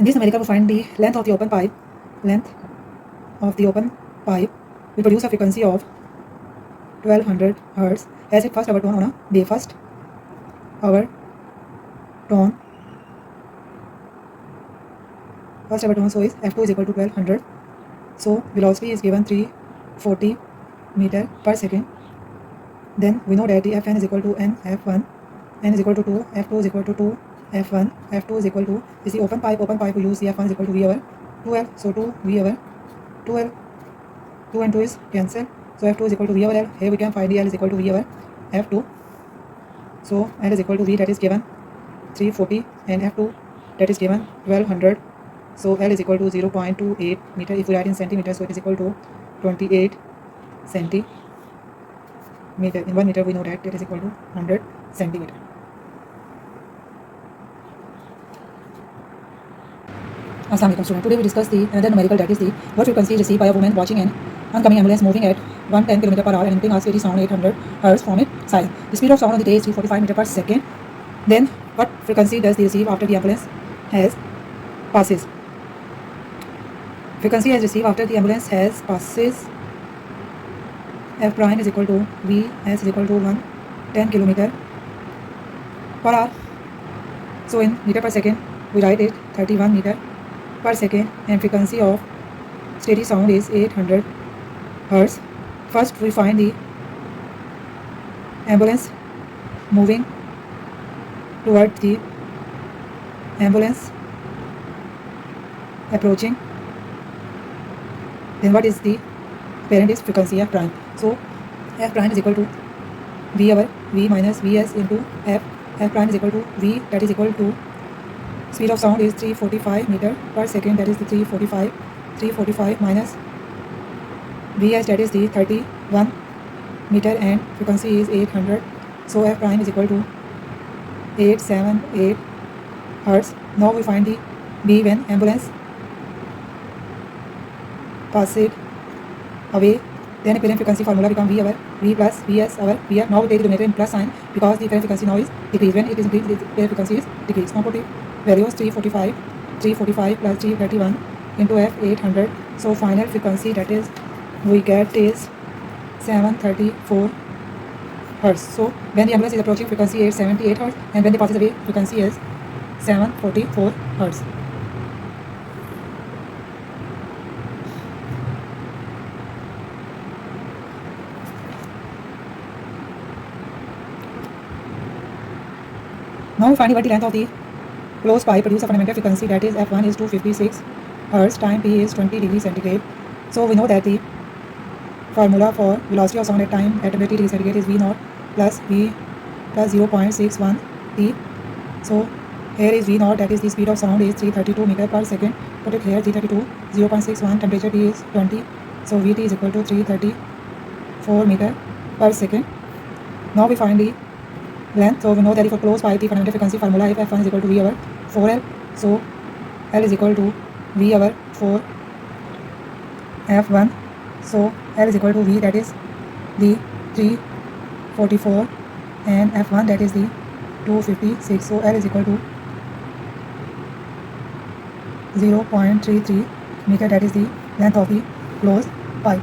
In this numerical, we find the length of the open pipe. Length of the open pipe will produce a frequency of 1200 Hz as its first hour tone on a day. First hour tone. So is F2 is equal to 1200. So velocity is given 340 meter per second. Then we know that the Fn is equal to n F1, n is equal to 2, F2 is equal to 2, F1, F2 is equal to, is the open pipe we use the F1 is equal to V over 2L, so 2 V over 2L, 2 and 2 is cancelled, so F2 is equal to V over L. Here we can find the L is equal to V over F2, so L is equal to V, that is given 340, and F2 that is given 1200, so L is equal to 0.28 meter. If we write in centimeters, so it is equal to 28 centimeter. In 1 meter we know that it is equal to 100 centimeter. Assalamu alaikum student. Today we discuss the another numerical, that is the what frequency is received by a woman watching an oncoming ambulance moving at 110 km per hour and emitting a steady sound 800 Hz from its siren. The speed of sound on the day is 345 meter per second. Then what frequency does they receive after the ambulance has passes? Frequency has received after the ambulance has passes. F prime is equal to V S is equal to 110 km per hour. So in meter per second we write it 31 meter per second, and frequency of steady sound is 800 Hz. First we find the ambulance moving toward the ambulance approaching. Then what is the parent is frequency F prime. So F prime is equal to V over V minus Vs into F. F prime is equal to V, that is equal to speed of sound is 345 meter per second, that is the 345 minus Vs, that is the 31 meter, and frequency is 800. So F prime is equal to 878 Hz. Now we find the B when ambulance passes away. Then apparent frequency formula become V over V plus Vs over Vr. Now we take the denominator in plus sign because the apparent frequency now is decreased. When it is increased, the apparent frequency is decreased. Now put the values 345 plus 331 into F 800. So final frequency that is we get is 734 Hz. So when the ambulance is approaching, frequency is 78 Hz, and when it passes away, frequency is 744 Hz. Now we find what the length of the closed pipe produces a fundamental frequency, that is F1 is 256 Hz, time T is 20 degrees centigrade. So we know that the formula for velocity of sound at time at 20 degrees centigrade is V0 plus V plus 0.61 T. So here is V0, that is the speed of sound is 332 meter per second. Put it here 332, 0.61, temperature T is 20. So Vt is equal to 334 meter per second. Now we find the length. So we know that if a closed pipe, the fundamental frequency formula if F1 is equal to V over 4L. So L is equal to V over 4 F1. So L is equal to V, that is the 344, and F1 that is the 256. So L is equal to 0.33 meter, that is the length of the closed pipe.